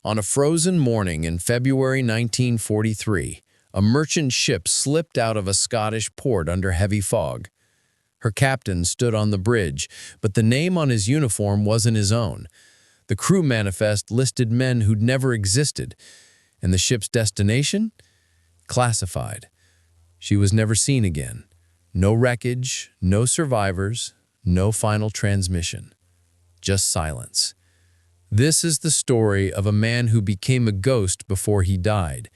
On a frozen morning in February 1943, a merchant ship slipped out of a Scottish port under heavy fog. Her captain stood on the bridge, but the name on his uniform wasn't his own. The crew manifest listed men who'd never existed, and the ship's destination? Classified. She was never seen again. No wreckage, no survivors, no final transmission. Just silence. This is the story of a man who became a ghost before he died,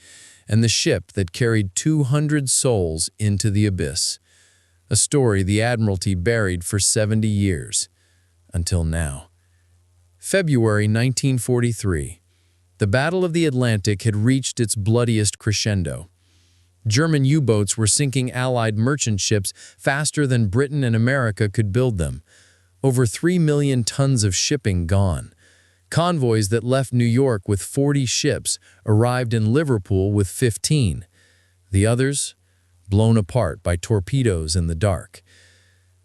and the ship that carried 200 souls into the abyss. A story the Admiralty buried for 70 years. Until now. February 1943. The Battle of the Atlantic had reached its bloodiest crescendo. German U-boats were sinking Allied merchant ships faster than Britain and America could build them. Over 3 million tons of shipping gone. Convoys that left New York with 40 ships arrived in Liverpool with 15. The others, blown apart by torpedoes in the dark.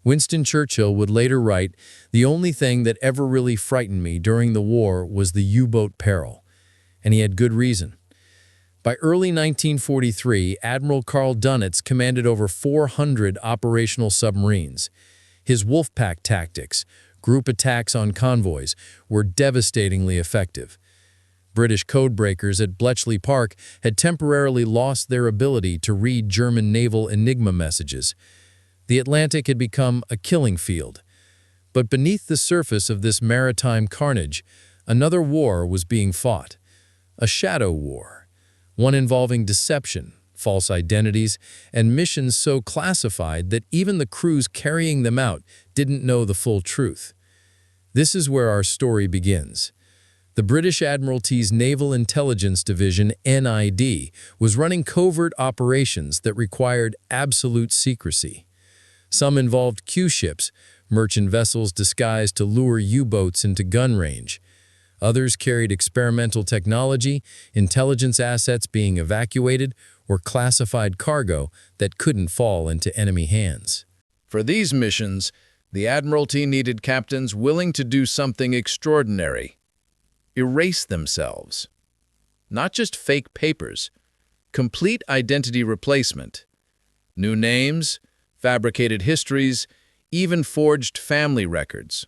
Winston Churchill would later write, "The only thing that ever really frightened me during the war was the U-boat peril." And he had good reason. By early 1943, Admiral Karl Dönitz commanded over 400 operational submarines. His Wolfpack tactics, group attacks on convoys, were devastatingly effective. British codebreakers at Bletchley Park had temporarily lost their ability to read German naval Enigma messages. The Atlantic had become a killing field. But beneath the surface of this maritime carnage, another war was being fought. A shadow war. One involving deception, false identities, and missions so classified that even the crews carrying them out didn't know the full truth. This is where our story begins. The British Admiralty's Naval Intelligence Division, NID, was running covert operations that required absolute secrecy. Some involved Q-ships, merchant vessels disguised to lure U-boats into gun range. Others carried experimental technology, intelligence assets being evacuated, or classified cargo that couldn't fall into enemy hands. For these missions, the Admiralty needed captains willing to do something extraordinary. Erase themselves. Not just fake papers, complete identity replacement. New names, fabricated histories, even forged family records.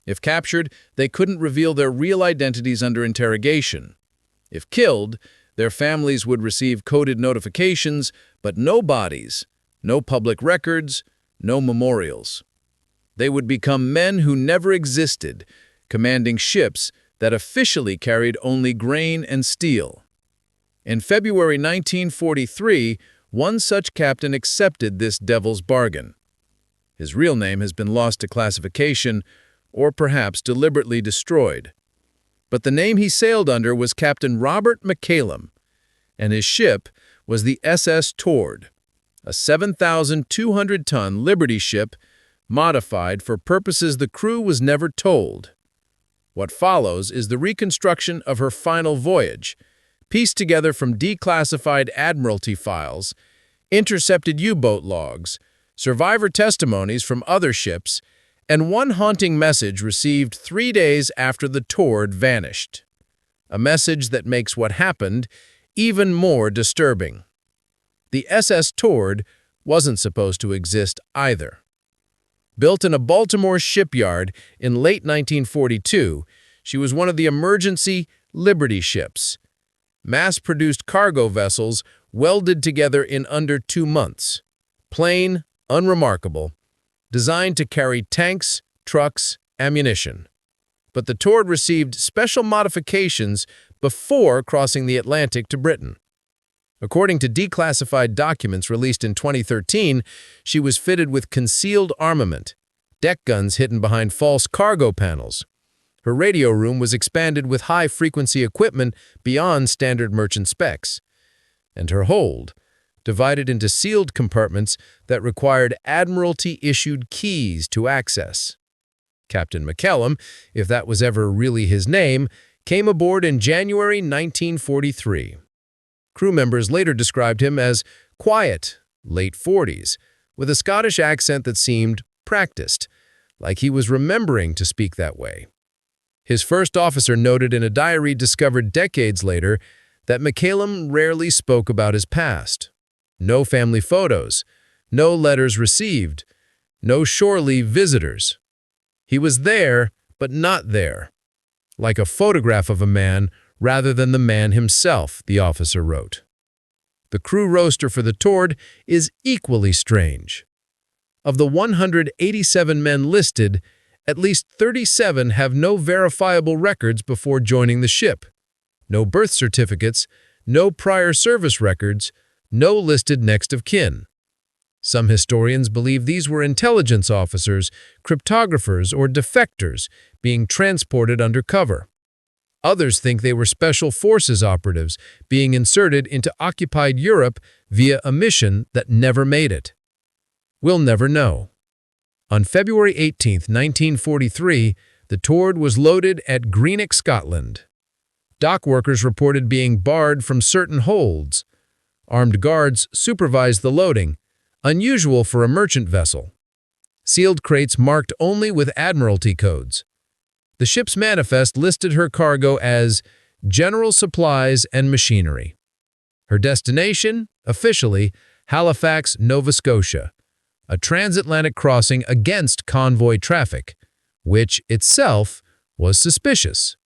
If captured, they couldn't reveal their real identities under interrogation. If killed, their families would receive coded notifications, but no bodies, no public records, no memorials. They would become men who never existed, commanding ships that officially carried only grain and steel. In February 1943, one such captain accepted this devil's bargain. His real name has been lost to classification, or perhaps deliberately destroyed. But the name he sailed under was Captain Robert McCallum, and his ship was the SS Tord, a 7,200-ton Liberty ship modified for purposes the crew was never told. What follows is the reconstruction of her final voyage, pieced together from declassified Admiralty files, intercepted U-boat logs, survivor testimonies from other ships, and one haunting message received 3 days after the Tord vanished. A message that makes what happened even more disturbing. The SS Tord wasn't supposed to exist either. Built in a Baltimore shipyard in late 1942, she was one of the emergency Liberty ships, mass-produced cargo vessels welded together in under 2 months. Plain, unremarkable, designed to carry tanks, trucks, ammunition. But the Tord received special modifications before crossing the Atlantic to Britain. According to declassified documents released in 2013, she was fitted with concealed armament, deck guns hidden behind false cargo panels. Her radio room was expanded with high-frequency equipment beyond standard merchant specs. And her hold, divided into sealed compartments that required Admiralty-issued keys to access. Captain McCallum, if that was ever really his name, came aboard in January 1943. Crew members later described him as quiet, late 40s, with a Scottish accent that seemed practiced, like he was remembering to speak that way. His first officer noted in a diary discovered decades later that McCallum rarely spoke about his past. No family photos, no letters received, no shore leave visitors. He was there, but not there. Like a photograph of a man rather than the man himself, the officer wrote. The crew roster for the Tord is equally strange. Of the 187 men listed, at least 37 have no verifiable records before joining the ship. No birth certificates, no prior service records, no listed next of kin. Some historians believe these were intelligence officers, cryptographers, or defectors being transported under cover. Others think they were special forces operatives being inserted into occupied Europe via a mission that never made it. We'll never know. On February 18, 1943, the Tord was loaded at Greenock, Scotland. Dock workers reported being barred from certain holds. Armed guards supervised the loading, unusual for a merchant vessel. Sealed crates marked only with Admiralty codes. The ship's manifest listed her cargo as general supplies and machinery. Her destination, officially, Halifax, Nova Scotia, a transatlantic crossing against convoy traffic, which itself was suspicious.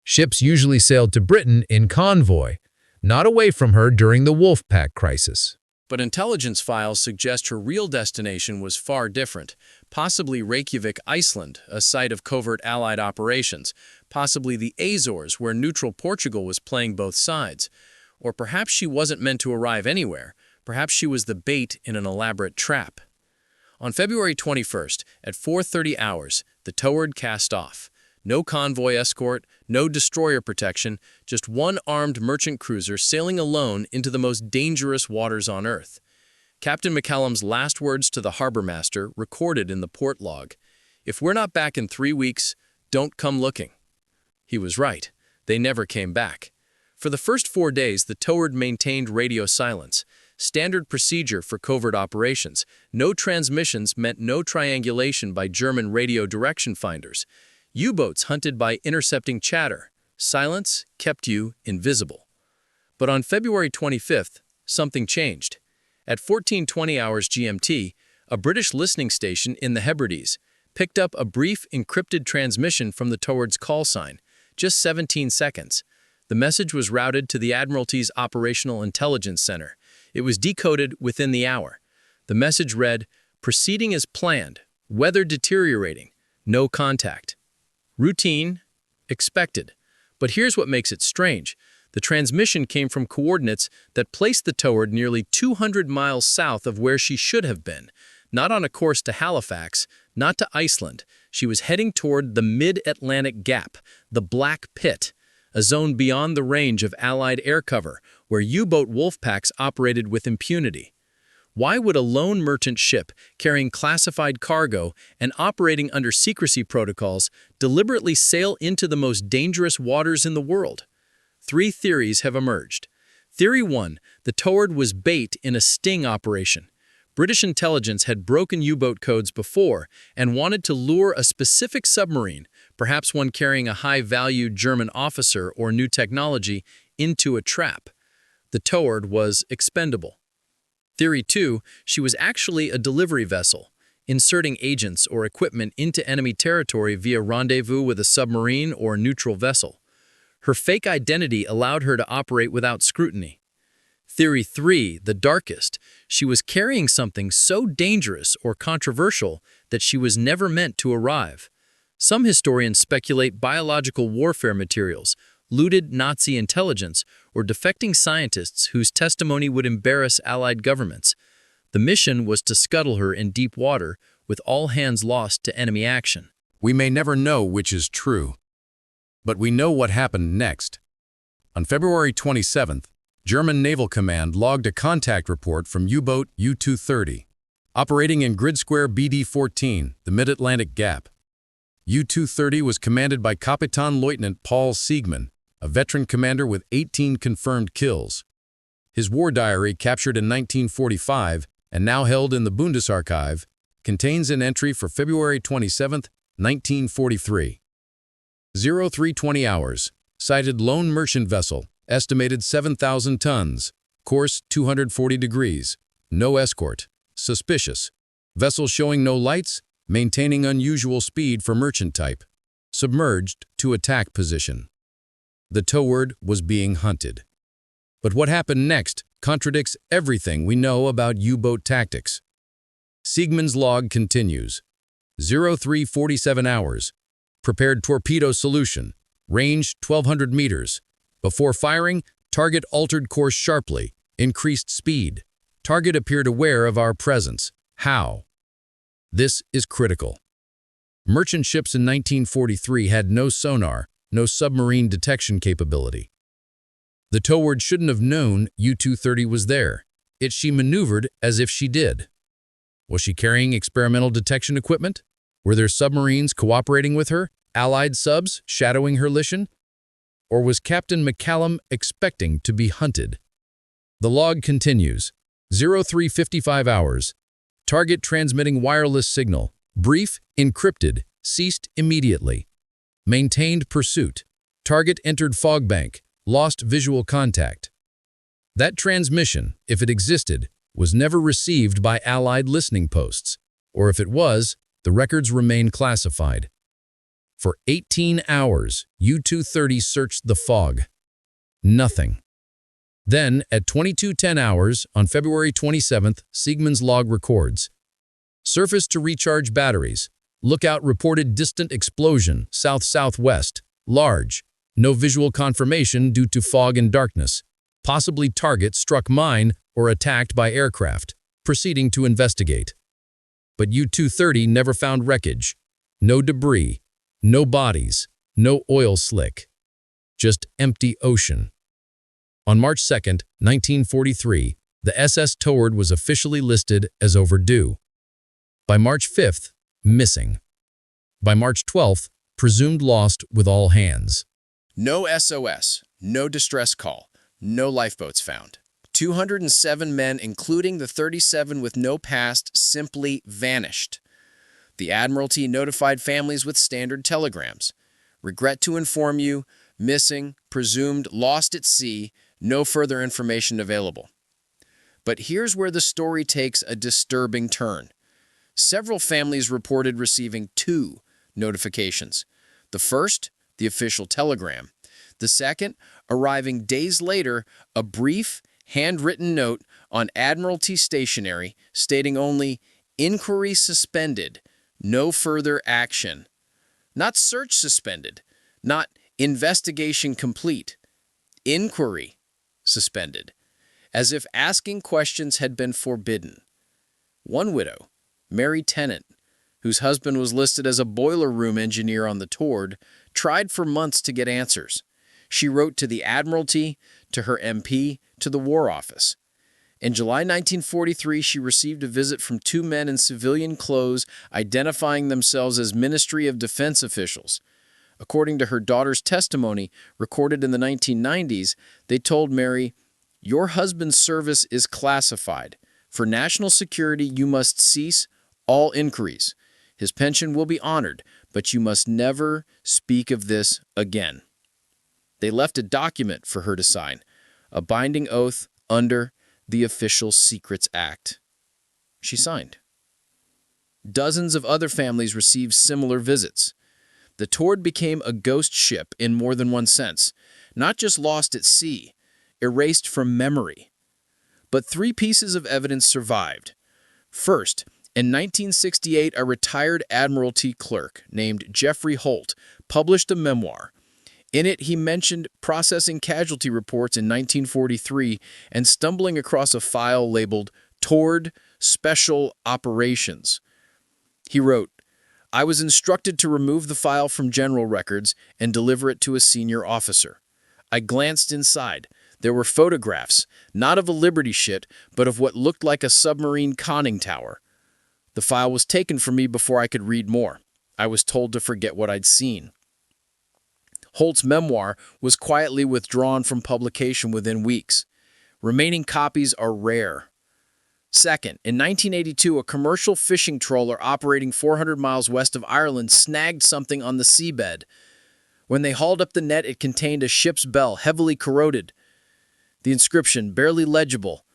Ships usually sailed to Britain in convoy, not away from her during the Wolfpack crisis. But intelligence files suggest her real destination was far different, possibly Reykjavik, Iceland, a site of covert Allied operations, possibly the Azores, where neutral Portugal was playing both sides. Or perhaps she wasn't meant to arrive anywhere. Perhaps she was the bait in an elaborate trap. On February 21st, at 4:30 hours, the Tord cast off. No convoy escort, no destroyer protection, just one armed merchant cruiser sailing alone into the most dangerous waters on Earth. Captain McCallum's last words to the harbor master recorded in the port log: "If we're not back in 3 weeks, don't come looking." He was right. They never came back. For the first 4 days, the Tord maintained radio silence. Standard procedure for covert operations. No transmissions meant no triangulation by German radio direction finders. U-boats hunted by intercepting chatter. Silence kept you invisible. But on February 25th, something changed. At 14:20 hours GMT, a British listening station in the Hebrides picked up a brief encrypted transmission from the Tord's call sign, just 17 seconds. The message was routed to the Admiralty's Operational Intelligence Center. It was decoded within the hour. The message read, "Proceeding as planned, weather deteriorating, no contact." Routine, expected. But here's what makes it strange. The transmission came from coordinates that placed the Tord nearly 200 miles south of where she should have been. Not on a course to Halifax, not to Iceland. She was heading toward the mid-Atlantic Gap, the Black Pit, a zone beyond the range of Allied air cover, where U-boat wolfpacks operated with impunity. Why would a lone merchant ship carrying classified cargo and operating under secrecy protocols deliberately sail into the most dangerous waters in the world? 3 theories have emerged. Theory 1, the Tord was bait in a sting operation. British intelligence had broken U-boat codes before and wanted to lure a specific submarine, perhaps one carrying a high-valued German officer or new technology, into a trap. The Tord was expendable. Theory 2, she was actually a delivery vessel, inserting agents or equipment into enemy territory via rendezvous with a submarine or neutral vessel. Her fake identity allowed her to operate without scrutiny. Theory 3, the darkest, she was carrying something so dangerous or controversial that she was never meant to arrive. Some historians speculate biological warfare materials, looted Nazi intelligence, or defecting scientists whose testimony would embarrass Allied governments. The mission was to scuttle her in deep water, with all hands lost to enemy action. We may never know which is true, but we know what happened next. On February 27th, German Naval Command logged a contact report from U-boat U-230, operating in grid square BD-14, the Mid-Atlantic Gap. U-230 was commanded by Kapitan Lieutenant Paul Siegmann, a veteran commander with 18 confirmed kills. His war diary, captured in 1945 and now held in the Bundesarchiv, contains an entry for February 27, 1943. 0320 hours. Sighted lone merchant vessel. Estimated 7,000 tons. Course 240 degrees. No escort. Suspicious. Vessel showing no lights, maintaining unusual speed for merchant type. Submerged to attack position. The toward was being hunted. But what happened next contradicts everything we know about U-boat tactics. Siegmund's log continues. 0347 hours. Prepared torpedo solution. Range 1,200 meters. Before firing, target altered course sharply. Increased speed. Target appeared aware of our presence. How? This is critical. Merchant ships in 1943 had no sonar, no submarine detection capability. The toward shouldn't have known U-230 was there, yet she maneuvered as if she did. Was she carrying experimental detection equipment? Were there submarines cooperating with her, Allied subs shadowing her mission? Or was Captain McCallum expecting to be hunted? The log continues. 0355 hours. Target transmitting wireless signal. Brief, encrypted, ceased immediately. Maintained pursuit. Target entered fog bank. Lost visual contact. That transmission, if it existed, was never received by Allied listening posts, or if it was, the records remain classified. For 18 hours, U-230 searched the fog. Nothing. Then, at 22:10 hours, on February 27th, Siegmund's log records. Surface to recharge batteries. Lookout reported distant explosion, south-southwest, large. No visual confirmation due to fog and darkness. Possibly target struck mine or attacked by aircraft. Proceeding to investigate. But U-230 never found wreckage. No debris. No bodies. No oil slick. Just empty ocean. On March 2nd, 1943, the SS Toward was officially listed as overdue. By March 5th, missing. By March 12th, presumed lost with all hands. No SOS, no distress call, no lifeboats found. 207 men, including the 37 with no past, simply vanished. The Admiralty notified families with standard telegrams. Regret to inform you, missing, presumed lost at sea, no further information available. But here's where the story takes a disturbing turn. Several families reported receiving 2 notifications. The first, the official telegram. The second, arriving days later, a brief, handwritten note on Admiralty stationery stating only, "Inquiry suspended, no further action." Not search suspended, not investigation complete. Inquiry suspended, as if asking questions had been forbidden. One widow, Mary Tennant, whose husband was listed as a boiler room engineer on the Toward, tried for months to get answers. She wrote to the Admiralty, to her MP, to the War Office. In July 1943, she received a visit from 2 men in civilian clothes identifying themselves as Ministry of Defense officials. According to her daughter's testimony, recorded in the 1990s, they told Mary, "Your husband's service is classified. For national security, you must cease all inquiries. His pension will be honored, but you must never speak of this again." They left a document for her to sign, a binding oath under the Official Secrets Act. She signed. Dozens of other families received similar visits. The Toward became a ghost ship in more than one sense, not just lost at sea, erased from memory. But 3 pieces of evidence survived. First, in 1968, a retired Admiralty clerk named Jeffrey Holt published a memoir. In it, he mentioned processing casualty reports in 1943 and stumbling across a file labeled Toward Special Operations. He wrote, "I was instructed to remove the file from general records and deliver it to a senior officer. I glanced inside. There were photographs, not of a Liberty ship, but of what looked like a submarine conning tower. The file was taken from me before I could read more. I was told to forget what I'd seen." Holt's memoir was quietly withdrawn from publication within weeks. Remaining copies are rare. Second, in 1982, a commercial fishing trawler operating 400 miles west of Ireland snagged something on the seabed. When they hauled up the net, it contained a ship's bell, heavily corroded. The inscription, barely legible,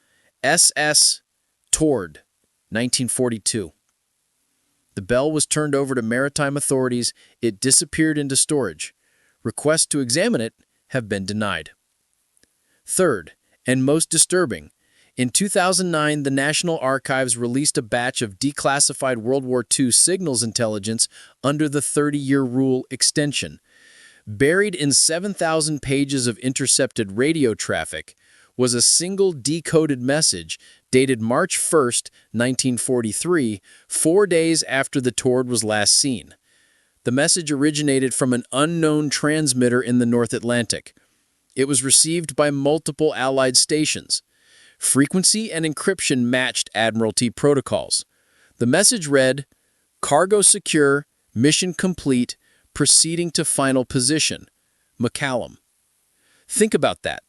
SS Tord, 1942. The bell was turned over to maritime authorities. It disappeared into storage. Requests to examine it have been denied. Third, and most disturbing, in 2009, the National Archives released a batch of declassified World War II signals intelligence under the 30-year rule extension. Buried in 7,000 pages of intercepted radio traffic was a single decoded message dated March 1, 1943, 4 days after the Tord was last seen. The message originated from an unknown transmitter in the North Atlantic. It was received by multiple Allied stations. Frequency and encryption matched Admiralty protocols. The message read, "Cargo secure, mission complete, proceeding to final position. McCallum." Think about that.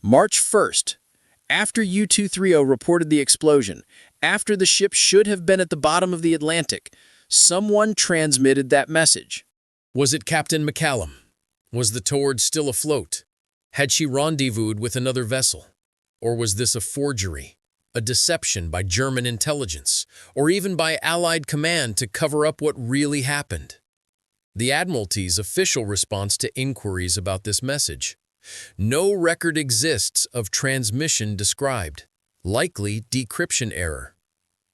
March 1st, after U-230 reported the explosion, after the ship should have been at the bottom of the Atlantic, someone transmitted that message. Was it Captain McCallum? Was the Tord still afloat? Had she rendezvoused with another vessel? Or was this a forgery, a deception by German intelligence, or even by Allied command to cover up what really happened? The Admiralty's official response to inquiries about this message: no record exists of transmission described, likely decryption error.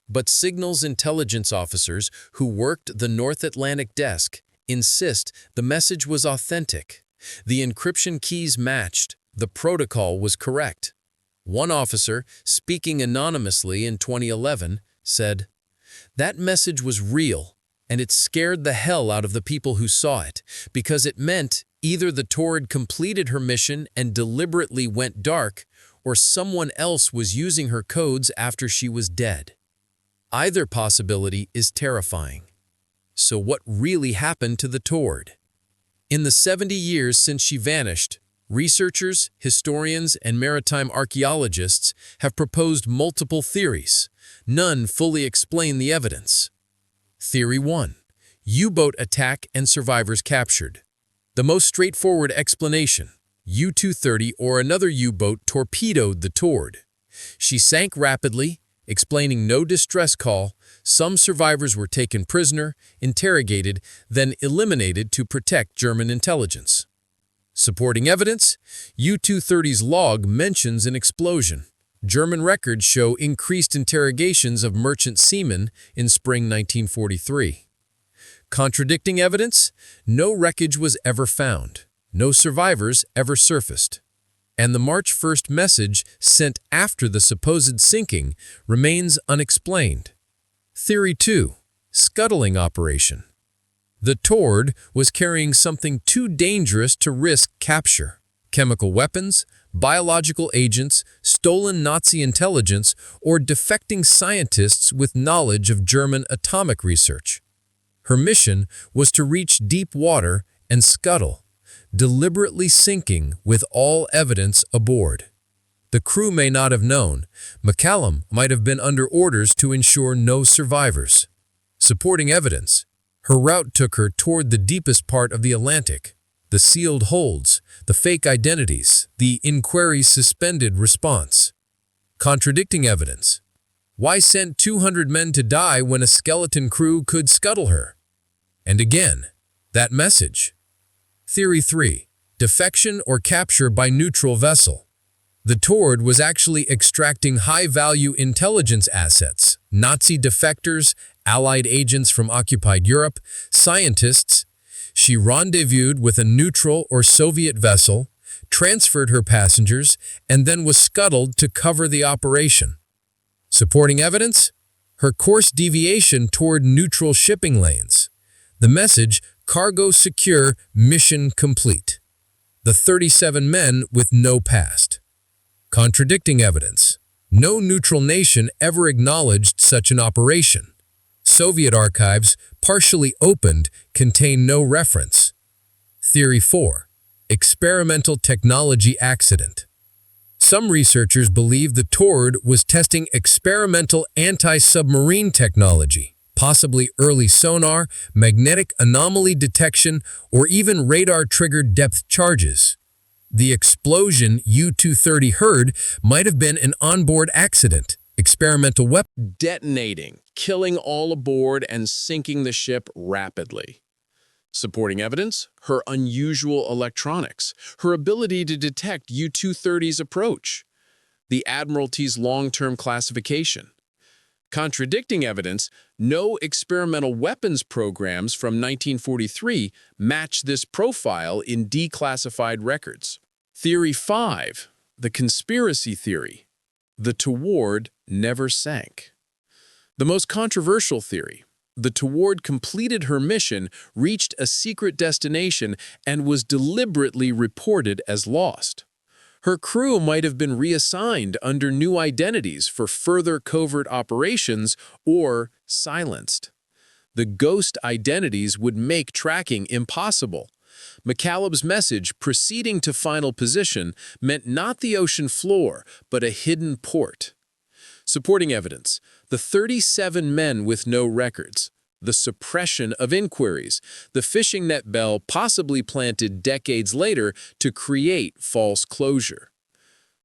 But signals intelligence officers who worked the North Atlantic desk insist the message was authentic. The encryption keys matched, the protocol was correct. One officer, speaking anonymously in 2011, said, "That message was real, and it scared the hell out of the people who saw it, because it meant either the Tord completed her mission and deliberately went dark, or someone else was using her codes after she was dead. Either possibility is terrifying. So what really happened to the Tord? In the 70 years since she vanished, researchers, historians, and maritime archaeologists have proposed multiple theories. None fully explain the evidence. Theory 1. U-boat attack and survivors captured. The most straightforward explanation: U-230 or another U-boat torpedoed the Tord. She sank rapidly, explaining no distress call. Some survivors were taken prisoner, interrogated, then eliminated to protect German intelligence. Supporting evidence: U-230's log mentions an explosion. German records show increased interrogations of merchant seamen in spring 1943. Contradicting evidence: no wreckage was ever found. No survivors ever surfaced. And the March 1st message sent after the supposed sinking remains unexplained. Theory 2. Scuttling operation. The Tord was carrying something too dangerous to risk capture: chemical weapons, biological agents, stolen Nazi intelligence, or defecting scientists with knowledge of German atomic research. Her mission was to reach deep water and scuttle, deliberately sinking with all evidence aboard. The crew may not have known. McCallum might have been under orders to ensure no survivors. Supporting evidence: her route took her toward the deepest part of the Atlantic. The sealed holds, the fake identities, the inquiry's suspended response. Contradicting evidence: why send 200 men to die when a skeleton crew could scuttle her? And again, that message. Theory 3. Defection or capture by neutral vessel. The Tord was actually extracting high-value intelligence assets: Nazi defectors, Allied agents from occupied Europe, scientists. She rendezvoused with a neutral or Soviet vessel, transferred her passengers, and then was scuttled to cover the operation. Supporting evidence: her course deviation toward neutral shipping lanes. The message: cargo secure, mission complete. The 37 men with no past. Contradicting evidence: no neutral nation ever acknowledged such an operation. Soviet archives, partially opened, contain no reference. Theory 4. Experimental technology accident. Some researchers believe the Tord was testing experimental anti-submarine technology, possibly early sonar, magnetic anomaly detection, or even radar-triggered depth charges. The explosion U-230 heard might have been an onboard accident, experimental weapon detonating, killing all aboard and sinking the ship rapidly. Supporting evidence, her unusual electronics, her ability to detect U-230's approach, the Admiralty's long-term classification. Contradicting evidence, no experimental weapons programs from 1943 match this profile in declassified records. Theory 5, the conspiracy theory. The Toward never sank. The most controversial theory. The Toward completed her mission, reached a secret destination, and was deliberately reported as lost. Her crew might have been reassigned under new identities for further covert operations or silenced. The ghost identities would make tracking impossible. McCallum's message proceeding to final position meant not the ocean floor, but a hidden port. Supporting evidence, the 37 men with no records, the suppression of inquiries, the fishing net bell possibly planted decades later to create false closure.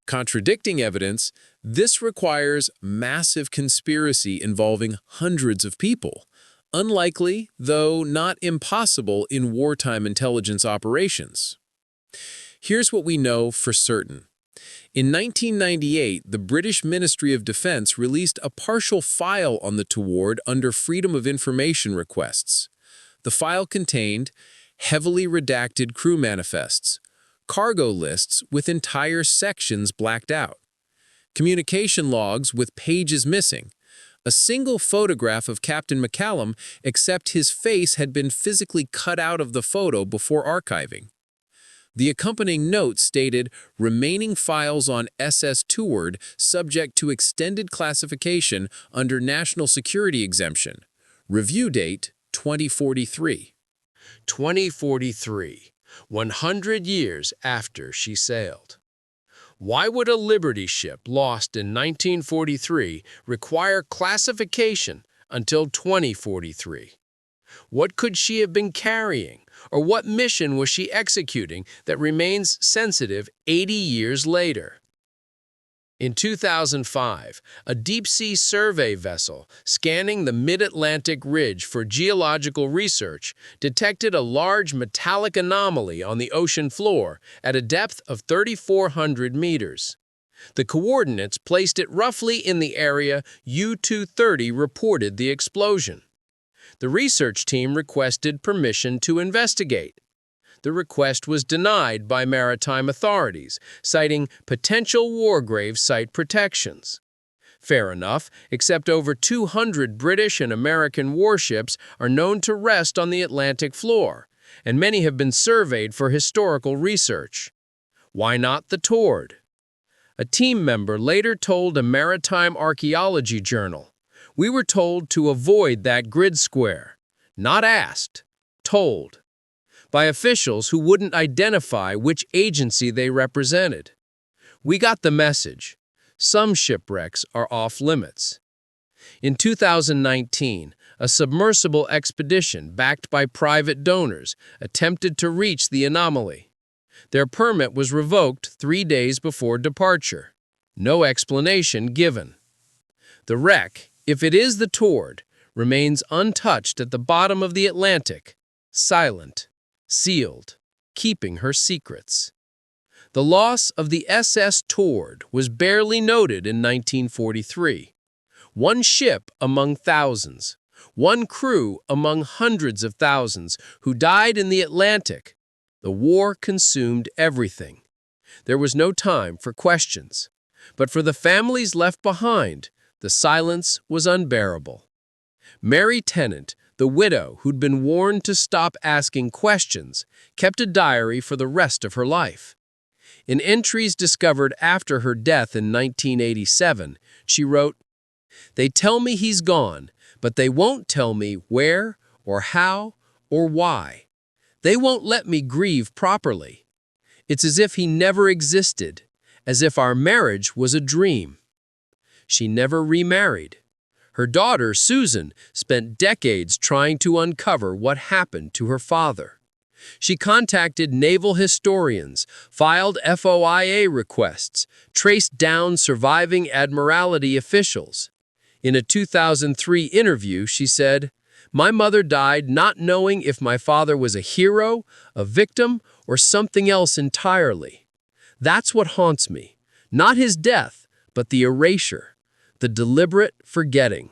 Contradicting evidence, this requires massive conspiracy involving hundreds of people. Unlikely, though not impossible in wartime intelligence operations. Here's what we know for certain. In 1998, the British Ministry of Defense released a partial file on the Toward under Freedom of Information requests. The file contained heavily redacted crew manifests, cargo lists with entire sections blacked out, communication logs with pages missing, a single photograph of Captain McCallum except his face had been physically cut out of the photo before archiving. The accompanying note stated, remaining files on SS Toward subject to extended classification under national security exemption. Review date, 2043. 2043, 100 years after she sailed. Why would a Liberty ship lost in 1943 require classification until 2043? What could she have been carrying, or what mission was she executing that remains sensitive 80 years later? In 2005, a deep-sea survey vessel scanning the mid-Atlantic ridge for geological research detected a large metallic anomaly on the ocean floor at a depth of 3,400 meters. The coordinates placed it roughly in the area U-230 reported the explosion. The research team requested permission to investigate. The request was denied by maritime authorities, citing potential war grave site protections. Fair enough, except over 200 British and American warships are known to rest on the Atlantic floor, and many have been surveyed for historical research. Why not the Toward? A team member later told a maritime archaeology journal, "We were told to avoid that grid square. Not asked, told." By officials who wouldn't identify which agency they represented. We got the message. Some shipwrecks are off limits. In 2019, a submersible expedition backed by private donors attempted to reach the anomaly. Their permit was revoked 3 days before departure. No explanation given. The wreck, if it is the Toward, remains untouched at the bottom of the Atlantic, silent, sealed, keeping her secrets. The loss of the SS Toward was barely noted in 1943. One ship among thousands, one crew among hundreds of thousands who died in the Atlantic. The war consumed everything. There was no time for questions. But for the families left behind, the silence was unbearable. Mary Tennant, the widow who'd been warned to stop asking questions, kept a diary for the rest of her life. In entries discovered after her death in 1987, she wrote, "They tell me he's gone, but they won't tell me where or how or why. They won't let me grieve properly. It's as if he never existed, as if our marriage was a dream." She never remarried. Her daughter, Susan, spent decades trying to uncover what happened to her father. She contacted naval historians, filed FOIA requests, traced down surviving Admiralty officials. In a 2003 interview, she said, "My mother died not knowing if my father was a hero, a victim, or something else entirely. That's what haunts me. Not his death, but the erasure, the deliberate forgetting."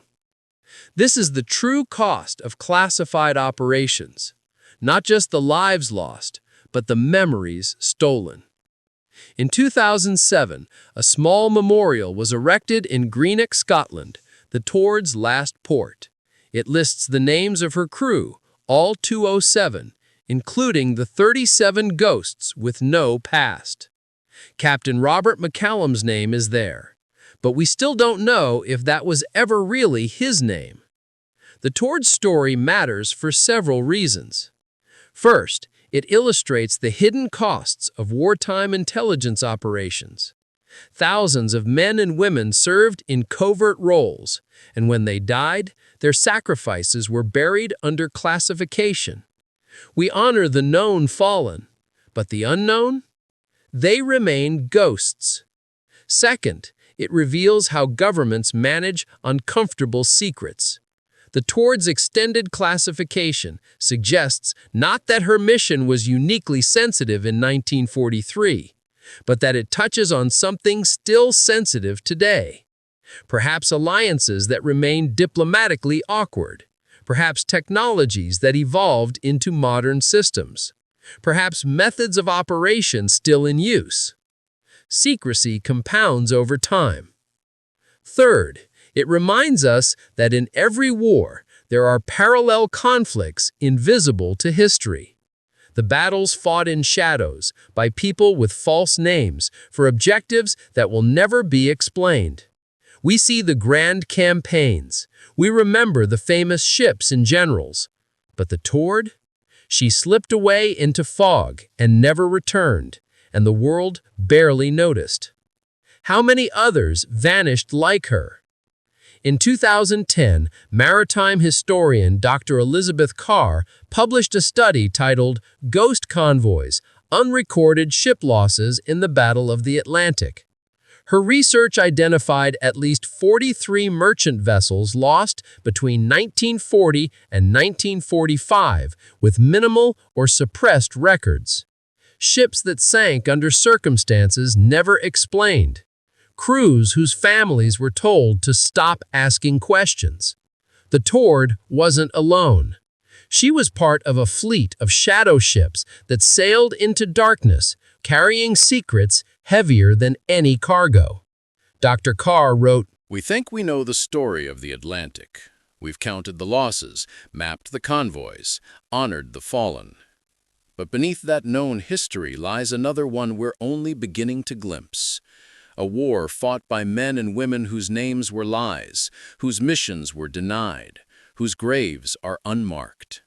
This is the true cost of classified operations. Not just the lives lost, but the memories stolen. In 2007, a small memorial was erected in Greenock, Scotland, the Tord's last port. It lists the names of her crew, all 207, including the 37 ghosts with no past. Captain Robert McCallum's name is there, but we still don't know if that was ever really his name. The Tord's story matters for several reasons. First, it illustrates the hidden costs of wartime intelligence operations. Thousands of men and women served in covert roles, and when they died, their sacrifices were buried under classification. We honor the known fallen, but the unknown? They remain ghosts. Second, it reveals how governments manage uncomfortable secrets. The Tord's extended classification suggests not that her mission was uniquely sensitive in 1943, but that it touches on something still sensitive today. Perhaps alliances that remain diplomatically awkward. Perhaps technologies that evolved into modern systems. Perhaps methods of operation still in use. Secrecy compounds over time. Third, it reminds us that in every war, there are parallel conflicts invisible to history. The battles fought in shadows by people with false names for objectives that will never be explained. We see the grand campaigns. We remember the famous ships and generals. But the Tord? She slipped away into fog and never returned, and the world barely noticed. How many others vanished like her? In 2010, maritime historian Dr. Elizabeth Carr published a study titled "Ghost Convoys: Unrecorded Ship Losses in the Battle of the Atlantic." Her research identified at least 43 merchant vessels lost between 1940 and 1945 with minimal or suppressed records. Ships that sank under circumstances never explained. Crews whose families were told to stop asking questions. The Tord wasn't alone. She was part of a fleet of shadow ships that sailed into darkness, carrying secrets heavier than any cargo. Dr. Carr wrote, "We think we know the story of the Atlantic. We've counted the losses, mapped the convoys, honored the fallen. But beneath that known history lies another one we're only beginning to glimpse. A war fought by men and women whose names were lies, whose missions were denied, whose graves are unmarked.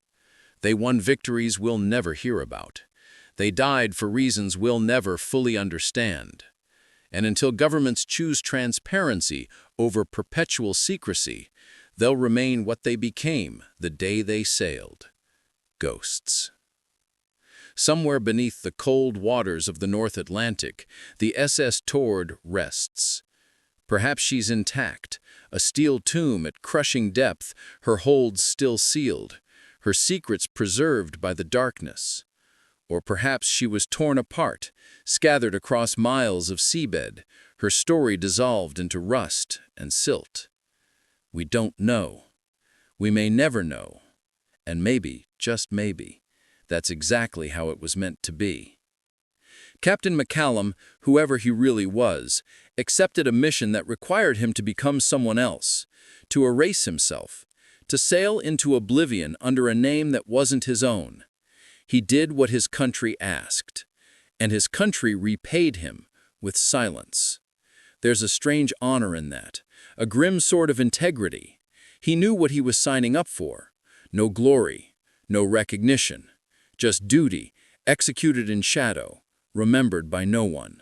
They won victories we'll never hear about. They died for reasons we'll never fully understand. And until governments choose transparency over perpetual secrecy, they'll remain what they became the day they sailed: ghosts." Somewhere beneath the cold waters of the North Atlantic, the SS Tord rests. Perhaps she's intact, a steel tomb at crushing depth, her holds still sealed, her secrets preserved by the darkness. Or perhaps she was torn apart, scattered across miles of seabed, her story dissolved into rust and silt. We don't know. We may never know. And maybe, just maybe, that's exactly how it was meant to be. Captain McCallum, whoever he really was, accepted a mission that required him to become someone else, to erase himself, to sail into oblivion under a name that wasn't his own. He did what his country asked, and his country repaid him with silence. There's a strange honor in that, a grim sort of integrity. He knew what he was signing up for. No glory, no recognition. Just duty, executed in shadow, remembered by no one.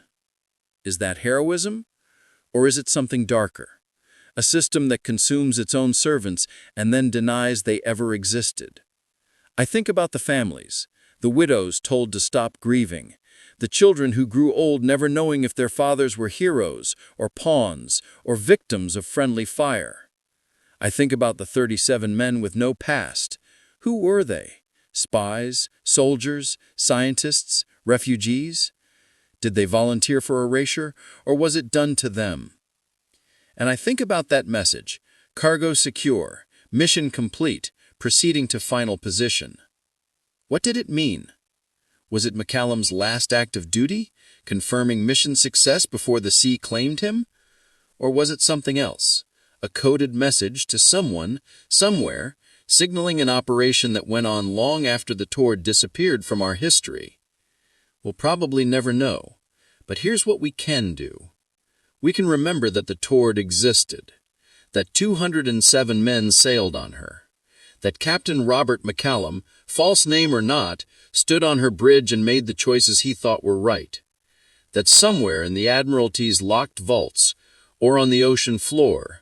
Is that heroism? Or is it something darker? a system that consumes its own servants and then denies they ever existed. I think about the families, the widows told to stop grieving, the children who grew old never knowing if their fathers were heroes or pawns or victims of friendly fire. I think about the 37 men with no past. Who were they? Spies, soldiers, scientists, refugees? Did they volunteer for erasure, or was it done to them? And I think about that message, cargo secure, mission complete, proceeding to final position. What did it mean? Was it McCallum's last act of duty, confirming mission success before the sea claimed him? Or was it something else, a coded message to someone, somewhere, signaling an operation that went on long after the Tord disappeared from our history? We'll probably never know, but here's what we can do. We can remember that the Tord existed, that 207 men sailed on her, that Captain Robert McCallum, false name or not, stood on her bridge and made the choices he thought were right, that somewhere in the Admiralty's locked vaults, or on the ocean floor,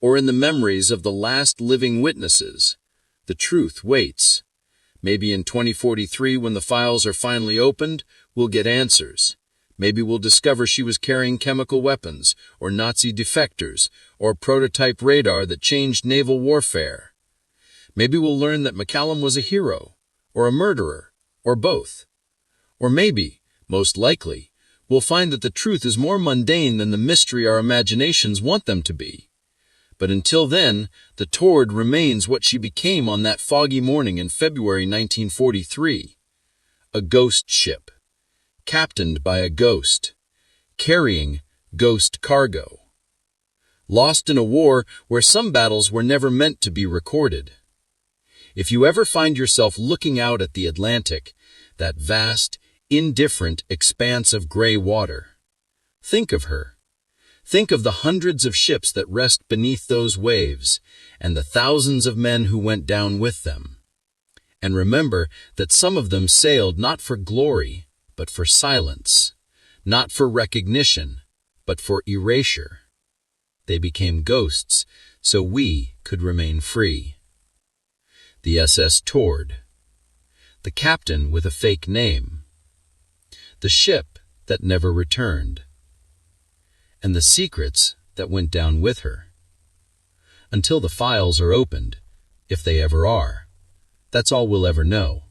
or in the memories of the last living witnesses, the truth waits. Maybe in 2043, when the files are finally opened, we'll get answers. Maybe we'll discover she was carrying chemical weapons, or Nazi defectors, or prototype radar that changed naval warfare. Maybe we'll learn that McCallum was a hero, or a murderer, or both. Or maybe, most likely, we'll find that the truth is more mundane than the mystery our imaginations want them to be. But until then, the Tord remains what she became on that foggy morning in February 1943. A ghost ship, captained by a ghost, carrying ghost cargo. Lost in a war where some battles were never meant to be recorded. If you ever find yourself looking out at the Atlantic, that vast, indifferent expanse of gray water, think of her. Think of the hundreds of ships that rest beneath those waves, and the thousands of men who went down with them. And remember that some of them sailed not for glory, but for silence, not for recognition, but for erasure. They became ghosts, so we could remain free. The SS Tord, the captain with a fake name, the ship that never returned, and the secrets that went down with her. Until the files are opened, if they ever are, that's all we'll ever know.